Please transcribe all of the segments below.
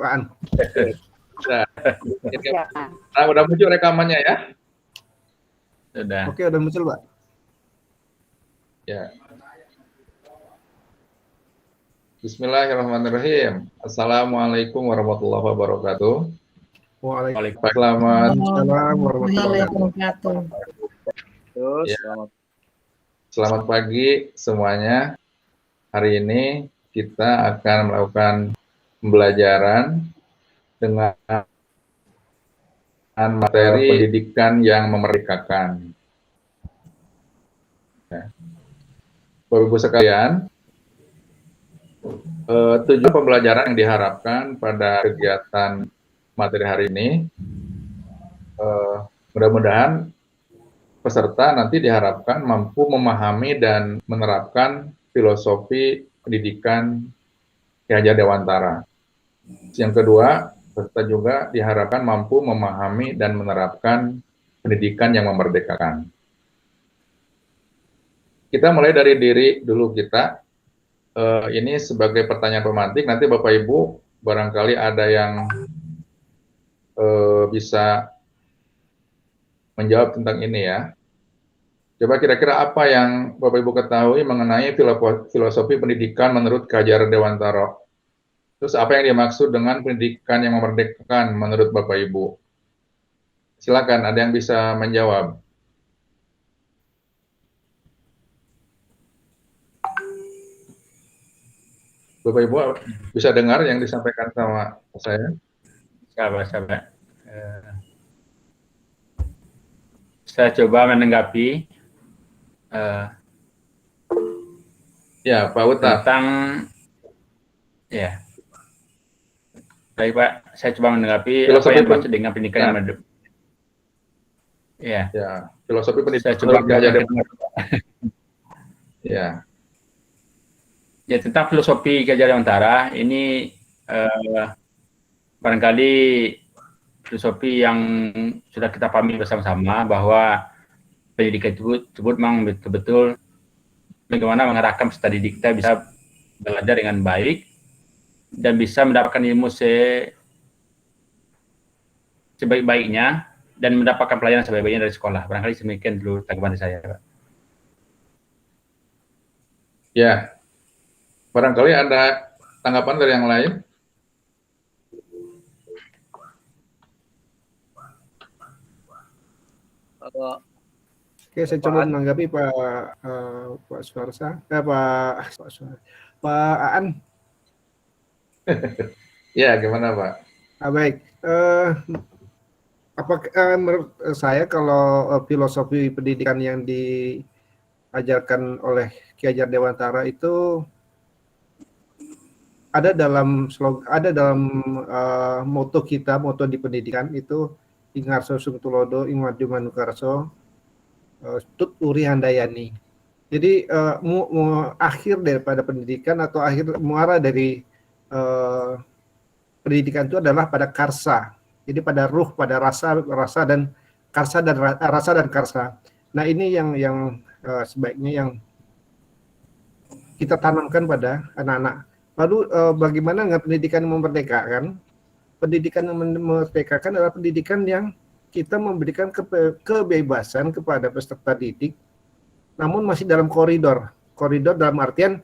Pak An. Nah, udah muncul rekamannya ya? Sudah. Oke, udah muncul, Pak. Ya. Bismillahirrahmanirrahim. Assalamualaikum warahmatullahi wabarakatuh. Waalaikumsalam warahmatullahi wabarakatuh. Ya. Selamat pagi semuanya. Hari ini kita akan melakukan pembelajaran dengan materi pendidikan yang memerdekakan. Ya. Bapak Ibu sekalian, tujuan pembelajaran yang diharapkan pada kegiatan materi hari ini, mudah-mudahan peserta nanti diharapkan mampu memahami dan menerapkan filosofi pendidikan Ki Hajar Dewantara. Yang kedua, peserta juga diharapkan mampu memahami dan menerapkan pendidikan yang memerdekakan. Kita mulai dari diri dulu kita. Ini sebagai pertanyaan pemantik, nanti Bapak Ibu barangkali ada yang bisa menjawab tentang ini ya. Coba kira-kira apa yang Bapak Ibu ketahui mengenai filosofi pendidikan menurut Ki Hajar Dewantara? Terus apa yang dimaksud dengan pendidikan yang memerdekakan menurut Bapak Ibu? Silakan, ada yang bisa menjawab. Bapak Ibu bisa dengar yang disampaikan sama saya? Sahabat-sahabat. Saya coba menanggapi ya, Pak Uta. Tentang ya. Baik Pak, saya coba menanggapi apa yang dimaksud dengan pendidikan yang memerdekakan. Ya. Ya, filosofi pendidikan. Saya coba menjelaskan. Ya. Ya, tentang filosofi Ki Hajar Dewantara ini barangkali filosofi yang sudah kita pahami bersama-sama bahwa pendidikan tersebut memang betul-betul bagaimana mengarahkan peserta didik kita bisa belajar dengan baik dan bisa mendapatkan ilmu sebaik-baiknya dan mendapatkan pelajaran sebaik-baiknya dari sekolah. Barangkali demikian dulu tanggapan saya, Pak. Ya, barangkali ada tanggapan dari yang lain. Oke, saya coba menanggapi Pak Suarsa, Pak Aan. Ya, gimana Pak? Baik, menurut saya kalau filosofi pendidikan yang diajarkan oleh Ki Hajar Dewantara itu ada dalam moto kita, moto di pendidikan itu Ingarso Sungtulodo, Ingwadu Manukarso, Tut Uri Handayani. Jadi akhir daripada pendidikan atau akhir muara dari pendidikan itu adalah pada karsa. Jadi pada ruh, pada rasa dan karsa. Nah ini yang sebaiknya yang kita tanamkan pada anak-anak. Lalu bagaimana dengan pendidikan yang memerdekakan? Pendidikan yang memerdekakan adalah pendidikan yang kita memberikan kebebasan kepada peserta didik, namun masih dalam koridor dalam artian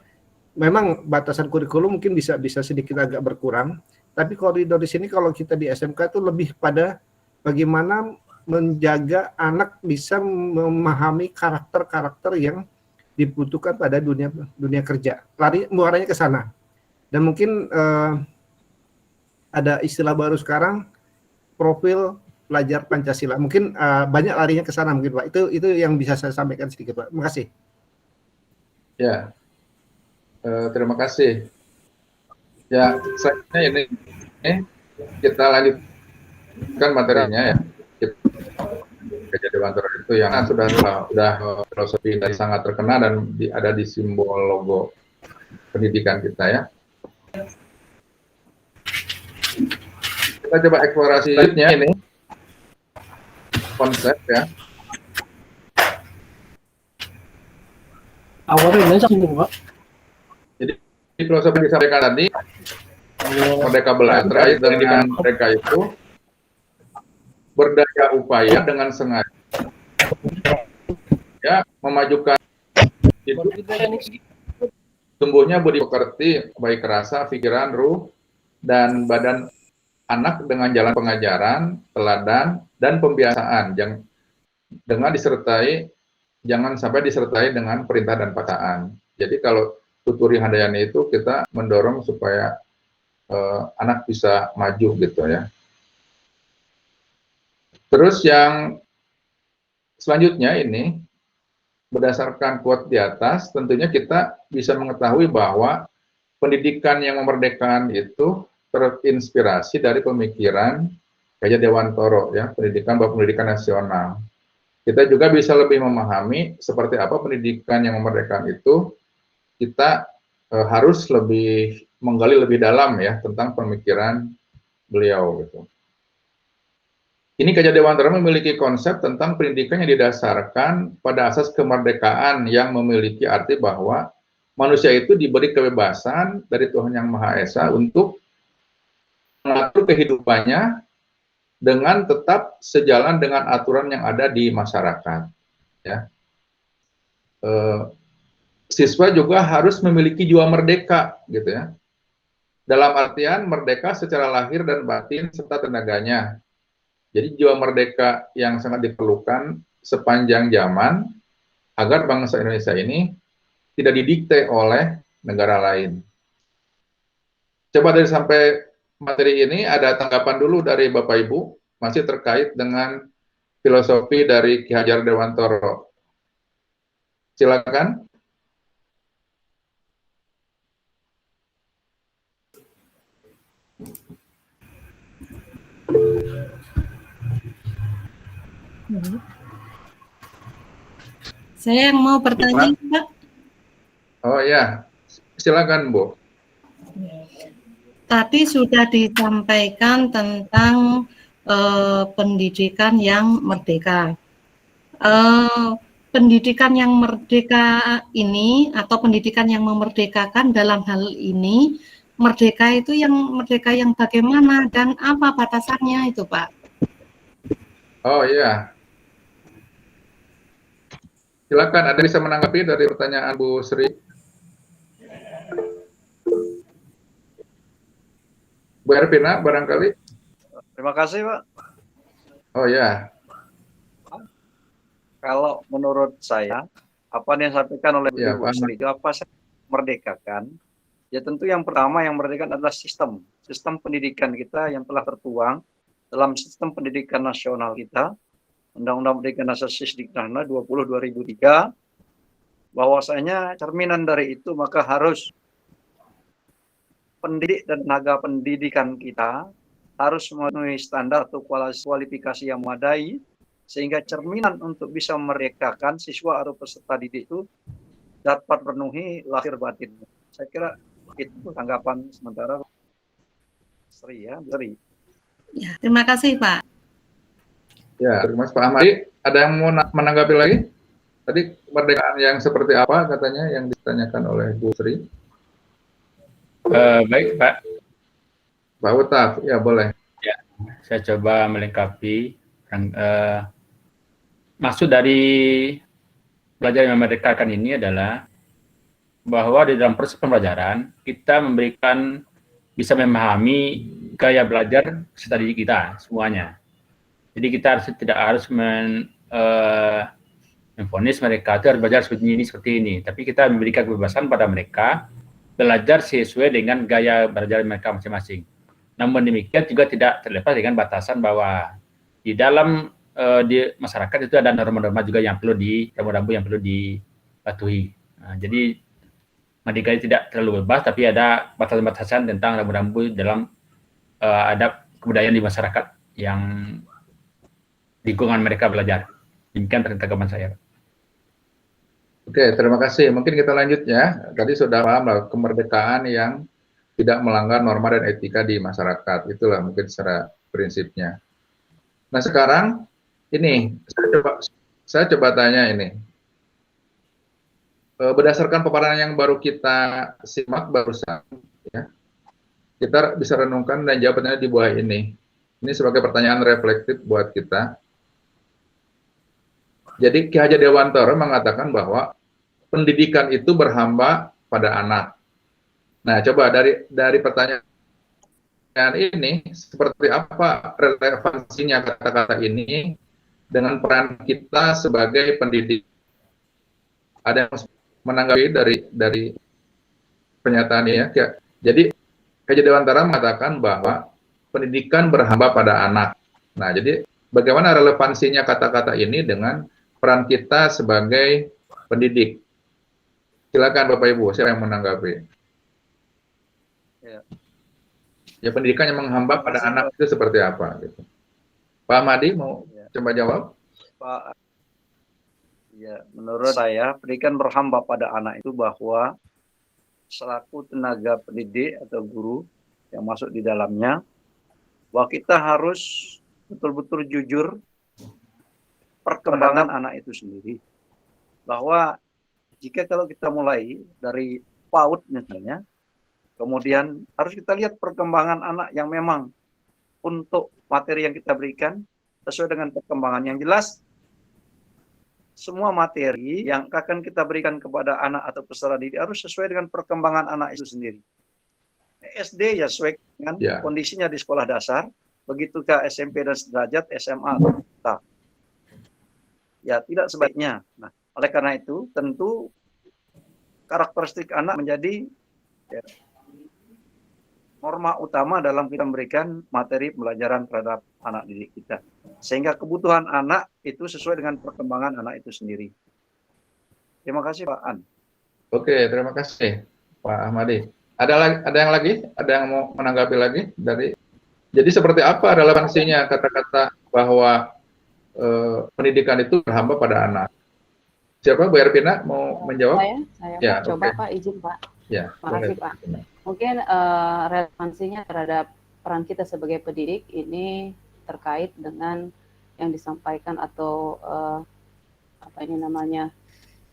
memang batasan kurikulum mungkin bisa sedikit agak berkurang, tapi koridor di sini kalau kita di SMK itu lebih pada bagaimana menjaga anak bisa memahami karakter-karakter yang dibutuhkan pada dunia kerja. Muaranya ke sana. Dan mungkin ada istilah baru sekarang, profil pelajar Pancasila. Mungkin banyak larinya ke sana mungkin Pak. Itu yang bisa saya sampaikan sedikit Pak. Terima kasih. Ya, terima kasih. Ya, saya ini kita lanjutkan materinya ya. Ki Hajar Dewantara itu yang sudah filosofi dari sangat terkenal dan ada di simbol logo pendidikan kita ya. Kita coba eksplorasi selanjutnya ini konsep ya. Awalnya Pak. Jadi filosofi yang disampaikan tadi Merdeka Belajar terkait dengan mereka itu berdaya upaya dengan sengaja ya memajukan hidup tumbuhnya budi pekerti, baik rasa, pikiran, ruh, dan badan anak dengan jalan pengajaran, teladan, dan pembiasaan yang dengan disertai jangan sampai disertai dengan perintah dan paksaan. Jadi kalau tuturi handayani itu kita mendorong supaya anak bisa maju gitu ya. Terus yang selanjutnya ini berdasarkan quote di atas, tentunya kita bisa mengetahui bahwa pendidikan yang memerdekakan itu terinspirasi dari pemikiran Gajah Dewantara ya, pendidikan nasional. Kita juga bisa lebih memahami seperti apa pendidikan yang memerdekakan itu. Kita harus lebih menggali lebih dalam ya tentang pemikiran beliau gitu. Ini Gajah Dewantara memiliki konsep tentang pendidikan yang didasarkan pada asas kemerdekaan yang memiliki arti bahwa manusia itu diberi kebebasan dari Tuhan Yang Maha Esa untuk mengatur kehidupannya dengan tetap sejalan dengan aturan yang ada di masyarakat. Ya. Siswa juga harus memiliki jiwa merdeka, gitu ya. Dalam artian merdeka secara lahir dan batin serta tenaganya. Jadi jiwa merdeka yang sangat diperlukan sepanjang zaman agar bangsa Indonesia ini tidak didikte oleh negara lain. Coba dari sampai materi ini ada tanggapan dulu dari Bapak Ibu masih terkait dengan filosofi dari Ki Hajar Dewantara. Silakan. Saya yang mau bertanya, Pak. Oh ya, silakan Bu. Tadi sudah disampaikan tentang pendidikan yang merdeka. Pendidikan yang merdeka ini atau pendidikan yang memerdekakan dalam hal ini, merdeka itu yang merdeka yang bagaimana dan apa batasannya itu, Pak? Oh iya. Silakan, ada bisa menanggapi dari pertanyaan Bu Sri? Bu Ervina, barangkali? Terima kasih, Pak. Oh ya. Kalau menurut saya, apa yang disampaikan oleh Ya, Bu Sri, apa saya merdekakan? Ya tentu yang pertama yang merdekakan adalah sistem pendidikan kita yang telah tertuang dalam sistem pendidikan nasional kita, Undang-Undang Pendidikan Dasar Sisdiknas 20/2003, bahwasanya cerminan dari itu maka harus pendidik dan tenaga pendidikan kita harus memenuhi standar atau kualifikasi yang memadai, sehingga cerminan untuk bisa memerdekakan siswa atau peserta didik itu dapat penuhi lahir batin. Saya kira itu tanggapan sementara Sri ya, Sri. Ya, terima kasih, Pak. Ya, terima kasih Pak Ahmadi. Ada yang mau menanggapi lagi? Tadi kemerdekaan yang seperti apa katanya yang ditanyakan oleh Bu Sri? Baik Pak. Pak Utaf, ya boleh. Ya, saya coba melengkapi. Maksud dari belajar yang memerdekakan ini adalah bahwa di dalam proses pembelajaran kita bisa memahami gaya belajar peserta didik kita semuanya. Jadi kita tidak harus memvonis mereka itu harus belajar seperti ini, tapi kita memberikan kebebasan pada mereka belajar sesuai dengan gaya belajar mereka masing-masing. Namun demikian juga tidak terlepas dengan batasan bahwa di dalam di masyarakat itu ada norma-norma juga yang perlu rambu-rambu yang perlu dipatuhi. Nah, jadi merdeka tidak terlalu bebas, tapi ada batasan-batasan tentang rambu-rambu dalam adab kebudayaan di masyarakat yang lingkungan mereka belajar. Demikian tanggapan saya. Oke, terima kasih. Mungkin kita lanjut ya. Tadi sudah paham lah kemerdekaan yang tidak melanggar norma dan etika di masyarakat. Itulah mungkin secara prinsipnya. Nah sekarang ini saya coba tanya ini. Berdasarkan paparan yang baru kita simak barusan, ya, kita bisa renungkan dan jawabannya di bawah ini. Ini sebagai pertanyaan reflektif buat kita. Jadi Ki Hajar Dewantara mengatakan bahwa pendidikan itu berhamba pada anak. Nah, coba dari pertanyaan ini, seperti apa relevansinya kata-kata ini dengan peran kita sebagai pendidik? Ada yang menanggapi dari pernyataan ini ya? Jadi Ki Hajar Dewantara mengatakan bahwa pendidikan berhamba pada anak. Nah, jadi bagaimana relevansinya kata-kata ini dengan peran kita sebagai pendidik? Silakan Bapak Ibu, siapa yang menanggapi? Ya, pendidikan yang menghamba pada anak itu seperti apa gitu. Pak Ahmadi mau coba jawab? Pak, ya, menurut saya pendidikan berhamba pada anak itu bahwa selaku tenaga pendidik atau guru yang masuk di dalamnya, bahwa kita harus betul-betul jujur perkembangan anak itu sendiri. Bahwa jika kalau kita mulai dari PAUD misalnya, kemudian harus kita lihat perkembangan anak yang memang untuk materi yang kita berikan sesuai dengan perkembangan. Yang jelas, semua materi yang akan kita berikan kepada anak atau peserta didik harus sesuai dengan perkembangan anak itu sendiri. SD ya sesuai dengan kondisinya di sekolah dasar, begitu ke SMP dan sederajat, SMA atau tetap. Ya tidak sebaiknya. Nah, oleh karena itu tentu karakteristik anak menjadi norma utama dalam kita memberikan materi pembelajaran terhadap anak didik kita. Sehingga kebutuhan anak itu sesuai dengan perkembangan anak itu sendiri. Terima kasih Pak An. Oke, terima kasih Pak Ahmadi. Ada yang lagi? Ada yang mau menanggapi lagi dari? Jadi seperti apa relevansinya kata-kata bahwa pendidikan itu berhamba pada anak? Siapa, Bu Ervina mau menjawab? Saya ya, coba Pak, izin Pak. Ya, makasih Pak. Mungkin relevansinya terhadap peran kita sebagai pendidik ini terkait dengan yang disampaikan atau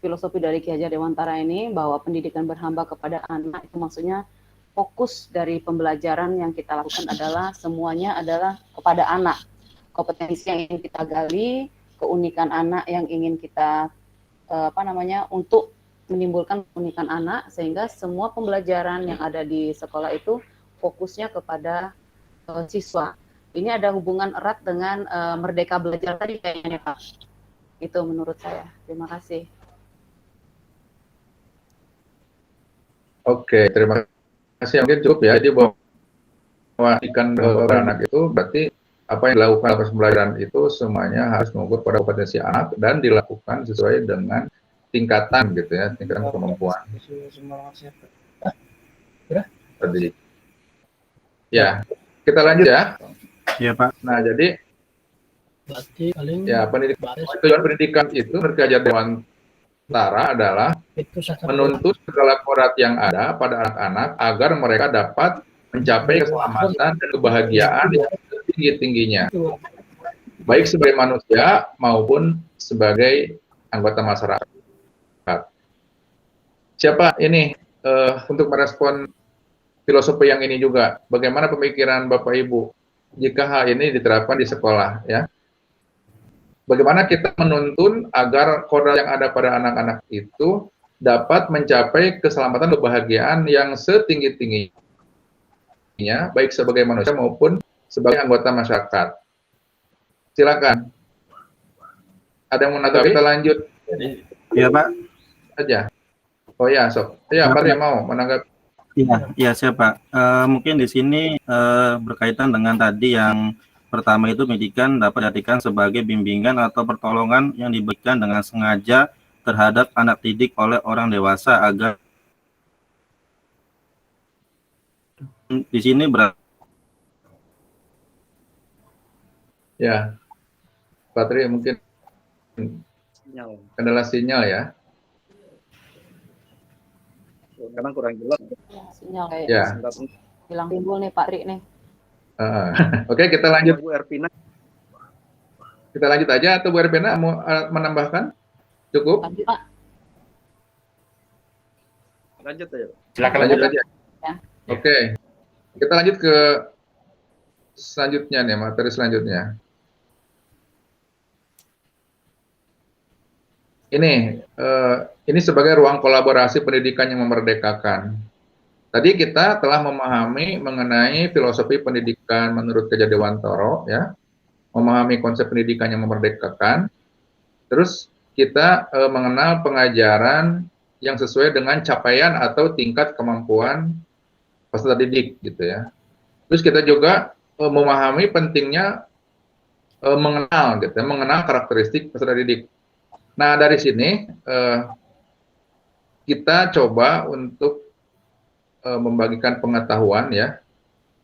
filosofi dari Ki Hajar Dewantara ini, bahwa pendidikan berhamba kepada anak itu maksudnya fokus dari pembelajaran yang kita lakukan adalah semuanya adalah kepada anak. Kompetensi yang ingin kita gali, keunikan anak yang ingin kita untuk menimbulkan keunikan anak, sehingga semua pembelajaran yang ada di sekolah itu fokusnya kepada siswa. Ini ada hubungan erat dengan merdeka belajar tadi kayaknya Pak. Itu menurut saya. Terima kasih. Oke, terima kasih. Mungkin cukup ya. Jadi bahwa pendidikan anak itu berarti apa yang dilakukan dalam pembelajaran itu semuanya harus mengukur pada kompetensi anak dan dilakukan sesuai dengan tingkatan gitu ya, tingkatan kemampuan. Tadi. Ya, kita lanjut ya. Iya Pak. Nah, jadi ya tujuan pendidikan itu menurut Ki Hajar Dewantara adalah menuntut segala kodrat yang ada pada anak-anak agar mereka dapat mencapai keselamatan dan kebahagiaan yang setinggi-tingginya, baik sebagai manusia maupun sebagai anggota masyarakat. Siapa ini untuk merespon filosofi yang ini juga? Bagaimana pemikiran Bapak Ibu jika hal ini diterapkan di sekolah ya? Bagaimana kita menuntun agar kodrat yang ada pada anak-anak itu dapat mencapai keselamatan dan kebahagiaan yang setinggi-tingginya, baik sebagai manusia maupun sebagai anggota masyarakat. Silakan. Ada yang mau menanggapi? Kita lanjut. Iya Pak. Saja. Oh ya, Sob. Ya, Pak yang mau menanggapi. Iya, siapa? Mungkin di sini berkaitan dengan tadi yang pertama itu pendidikan dapat diartikan sebagai bimbingan atau pertolongan yang diberikan dengan sengaja terhadap anak didik oleh orang dewasa agar di sini Ya, Patri mungkin kendala sinyal ya. Karena kurang jelas. Sinyal kayak hilang timbul nih Pak Rik nih. Oke, kita lanjut. Bu Ervina. Kita lanjut aja atau Bu Ervina mau menambahkan? Cukup? Lanjut Pak. Lanjut aja. Silakan lanjut lanjut aja. Ya. Oke. Kita lanjut ke selanjutnya nih, materi selanjutnya. Ini sebagai ruang kolaborasi pendidikan yang memerdekakan. Tadi kita telah memahami mengenai filosofi pendidikan menurut Ki Hajar Dewantara, ya, memahami konsep pendidikan yang memerdekakan. Terus kita mengenal pengajaran yang sesuai dengan capaian atau tingkat kemampuan peserta didik, gitu ya. Terus kita juga memahami pentingnya mengenal, gitu, mengenal karakteristik peserta didik. Nah, dari sini kita coba untuk membagikan pengetahuan, ya.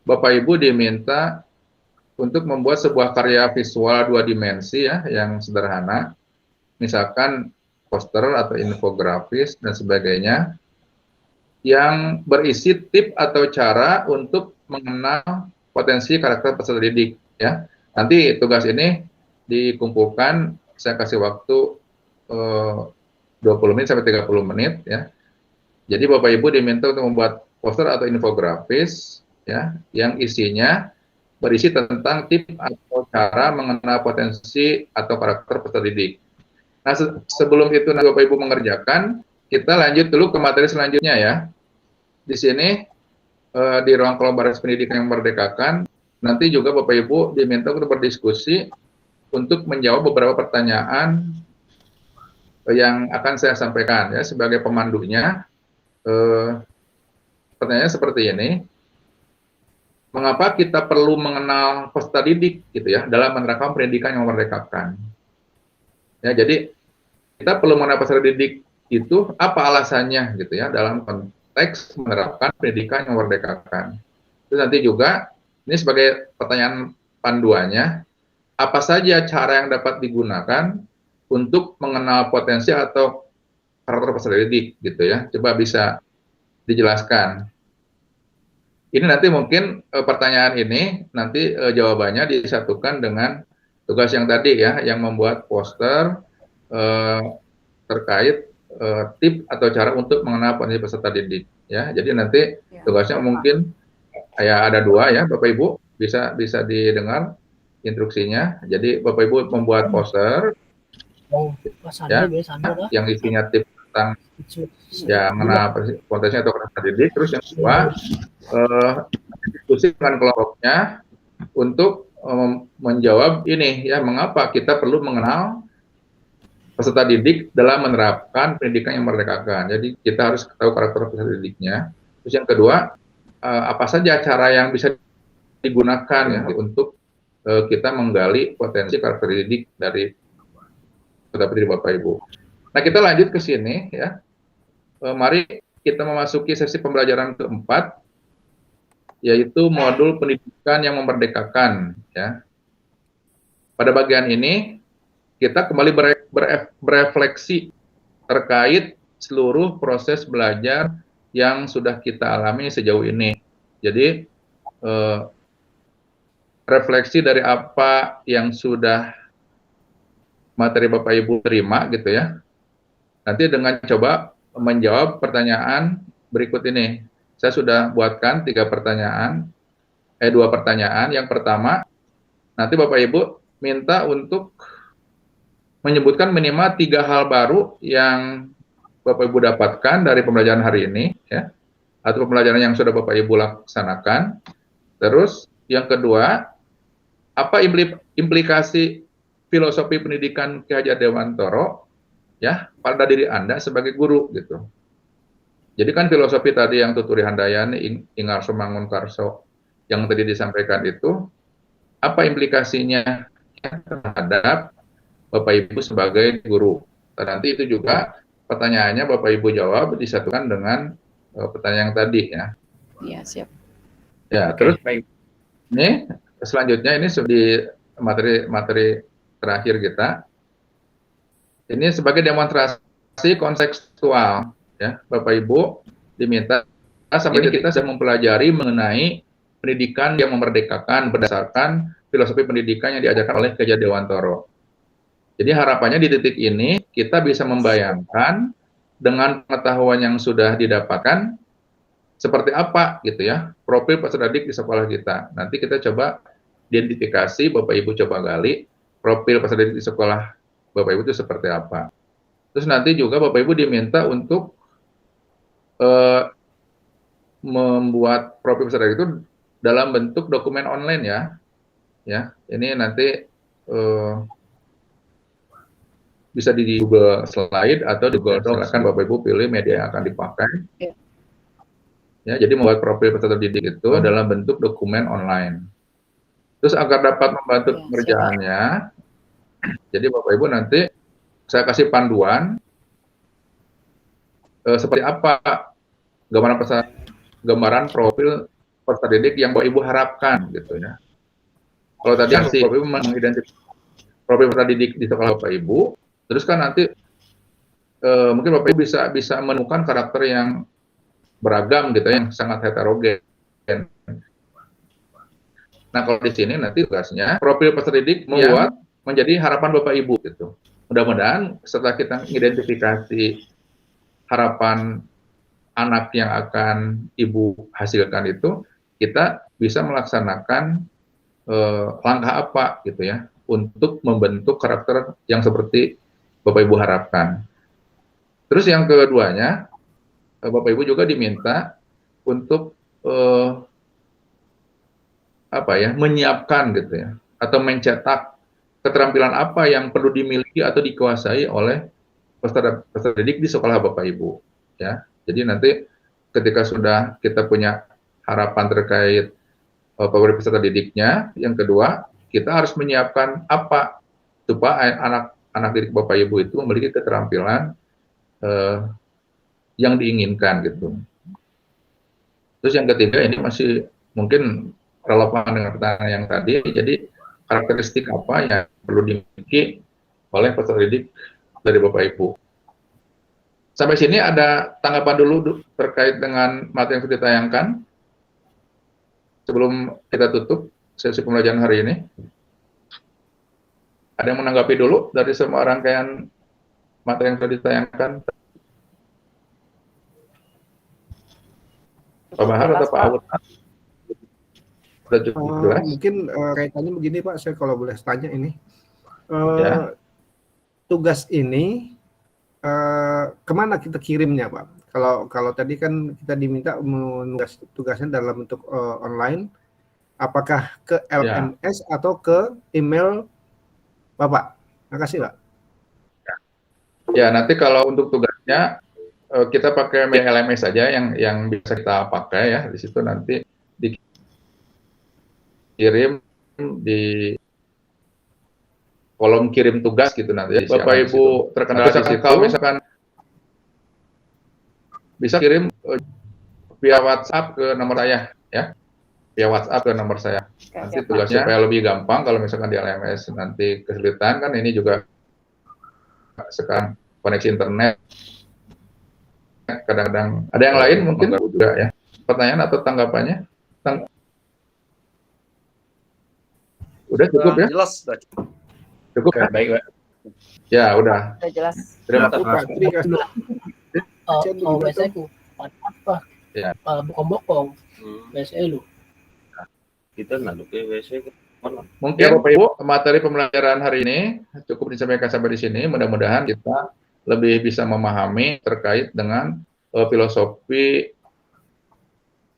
Bapak Ibu diminta untuk membuat sebuah karya visual 2 dimensi, ya, yang sederhana, misalkan poster atau infografis dan sebagainya, yang berisi tips atau cara untuk mengenal potensi karakter peserta didik, ya. Nanti tugas ini dikumpulkan, saya kasih waktu 20 menit sampai 30 menit, ya. Jadi Bapak Ibu diminta untuk membuat poster atau infografis, ya, yang isinya berisi tentang tips atau cara mengenal potensi atau karakter peserta didik. Nah, sebelum itu nanti Bapak Ibu mengerjakan, kita lanjut dulu ke materi selanjutnya, ya. Di sini di ruang kolaborasi pendidikan yang memerdekakan, nanti juga Bapak Ibu diminta untuk berdiskusi untuk menjawab beberapa pertanyaan yang akan saya sampaikan, ya, sebagai pemandunya. Pertanyaannya seperti ini: mengapa kita perlu mengenal peserta didik, gitu ya, dalam menerapkan pendidikan yang memerdekakan? Ya, jadi kita perlu mengenal peserta didik itu apa alasannya, gitu ya, dalam konteks menerapkan pendidikan yang memerdekakan. Terus nanti juga ini sebagai pertanyaan panduannya, apa saja cara yang dapat digunakan untuk mengenal potensi atau karakter peserta didik, gitu ya. Coba bisa dijelaskan. Ini nanti mungkin pertanyaan ini nanti jawabannya disatukan dengan tugas yang tadi, ya, yang membuat poster terkait tips atau cara untuk mengenal potensi peserta didik, ya. Jadi nanti tugasnya mungkin kayak ada 2, ya, Bapak Ibu bisa didengar instruksinya. Jadi Bapak Ibu membuat poster, ya, yang isinya tips tentang, ya, mengenal potensi atau karakter didik. Terus yang kedua, diskusi dengan kelompoknya untuk menjawab ini, ya, mengapa kita perlu mengenal peserta didik dalam menerapkan pendidikan yang memerdekakan. Jadi kita harus tahu karakter peserta didiknya. Terus yang kedua, apa saja cara yang bisa digunakan, ya, untuk kita menggali potensi karakter didik dari peserta didik Bapak Ibu. Nah, kita lanjut ke sini, ya. Mari kita memasuki sesi pembelajaran keempat, yaitu modul pendidikan yang memerdekakan, ya. Pada bagian ini kita kembali berefleksi terkait seluruh proses belajar yang sudah kita alami sejauh ini. Jadi refleksi dari apa yang sudah materi Bapak Ibu terima, gitu ya. Nanti dengan coba menjawab pertanyaan berikut ini. Saya sudah buatkan 2 pertanyaan. Yang pertama, nanti Bapak Ibu minta untuk menyebutkan minimal 3 hal baru yang Bapak Ibu dapatkan dari pembelajaran hari ini, ya, atau pembelajaran yang sudah Bapak Ibu laksanakan. Terus yang kedua, apa implikasi filosofi pendidikan Ki Hajar Dewantara, ya, pada diri Anda sebagai guru, gitu. Jadi kan filosofi tadi yang Tuturi Handayani, Ingarso Mangunkarso yang tadi disampaikan itu, apa implikasinya terhadap Bapak Ibu sebagai guru? Dan nanti itu juga pertanyaannya Bapak Ibu jawab disatukan dengan pertanyaan yang tadi, ya. Iya, siap. Ya, terus ini selanjutnya ini di materi terakhir kita. Ini sebagai demonstrasi kontekstual, ya. Bapak Ibu diminta sampai ini kita sudah mempelajari mengenai pendidikan yang memerdekakan berdasarkan filosofi pendidikan yang diajarkan oleh Ki Hajar Dewantara. Jadi harapannya di titik ini kita bisa membayangkan dengan pengetahuan yang sudah didapatkan seperti apa gitu ya profil peserta didik di sekolah kita. Nanti kita coba identifikasi, Bapak Ibu coba gali profil peserta didik di sekolah Bapak Ibu itu seperti apa. Terus nanti juga Bapak Ibu diminta untuk membuat profil peserta didik itu dalam bentuk dokumen online ya. Ya, ini nanti bisa di Google Slide atau di Google Docs. Silakan Bapak Ibu pilih media yang akan dipakai. Ya, jadi membuat profil peserta didik itu dalam bentuk dokumen online. Terus agar dapat membantu pengerjaannya, jadi Bapak Ibu nanti saya kasih panduan seperti apa gambaran profil peserta didik yang Bapak Ibu harapkan gitu ya. Kalau tadi Bapak Ibu mengidentifikasi profil peserta didik di sekolah Bapak Ibu, terus kan nanti mungkin Bapak Ibu bisa menemukan karakter yang beragam gitu, yang sangat heterogen. Nah, kalau di sini nanti tugasnya profil peserta didik membuat menjadi harapan Bapak Ibu gitu. Mudah-mudahan setelah kita mengidentifikasi harapan anak yang akan Ibu hasilkan itu, kita bisa melaksanakan langkah apa gitu ya untuk membentuk karakter yang seperti Bapak Ibu harapkan. Terus yang keduanya, Bapak Ibu juga diminta untuk menyiapkan gitu ya, atau mencetak keterampilan apa yang perlu dimiliki atau dikuasai oleh peserta didik di sekolah Bapak Ibu ya. Jadi nanti ketika sudah kita punya harapan terkait profil peserta didiknya, yang kedua kita harus menyiapkan apa supaya anak didik Bapak Ibu itu memiliki keterampilan yang diinginkan gitu. Terus yang ketiga, ini masih mungkin relevan dengan pertanyaan yang tadi, jadi karakteristik apa yang perlu dimiliki oleh peserta didik dari Bapak Ibu. Sampai sini ada tanggapan dulu terkait dengan materi yang sudah ditayangkan sebelum kita tutup sesi pembelajaran hari ini. Ada yang menanggapi dulu dari semua rangkaian materi yang sudah ditayangkan? Pak Bahar atau Pak Awud? Sudah cukup jelas? Mungkin kaitannya begini Pak, saya kalau boleh tanya ini. Ya. Tugas ini kemana kita kirimnya Pak? Kalau tadi kan kita diminta menugas tugasnya dalam bentuk online, apakah ke LMS atau ke email Bapak? Makasih Pak. Ya, nanti kalau untuk tugasnya kita pakai media LMS saja yang bisa kita pakai ya. Di situ nanti dikirim di kolom kirim tugas gitu nanti. Bapak Ibu terkendala di situ, kalau misalkan bisa kirim via WhatsApp ke nomor saya ya. Via WhatsApp ke nomor saya. Nanti tugasnya supaya lebih gampang kalau misalkan di LMS nanti kesulitan, kan ini juga sekarang koneksi internet kadang-kadang ada yang lain mungkin juga ya. Pertanyaan atau tanggapannya? Udah cukup ya? Jelas, sudah cukup. Cukup ya? Baik, Pak. Ya, udah. Sudah jelas. Terima kasih. Biasanya ku apa? Ya. Bokong-bokong. Biasanya lu. Kita ngaduk ke WC. Mungkin Bapak Ibu, materi pembelajaran hari ini cukup disampaikan sampai di sini. Mudah-mudahan kita lebih bisa memahami terkait dengan filosofi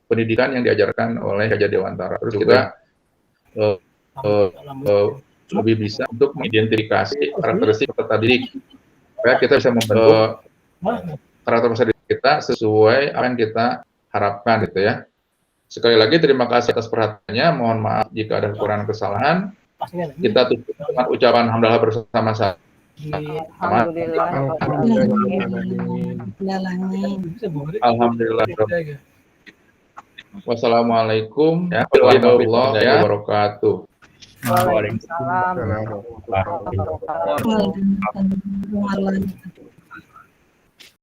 pendidikan yang diajarkan oleh Gajah Dewantara. Terus juga lebih bisa untuk mengidentifikasi karakteristik peserta didik, supaya kita bisa membentuk karakter peserta didik kita sesuai apa yang kita harapkan gitu ya. Sekali lagi terima kasih atas perhatiannya. Mohon maaf jika ada kekurangan kesalahan. Kita tutup dengan ucapan hamdalah bersama-sama. Alhamdulillah. Wassalamualaikum warahmatullahi wabarakatuh. Waalaikumsalam warahmatullahi wabarakatuh. Waalaikumsalam.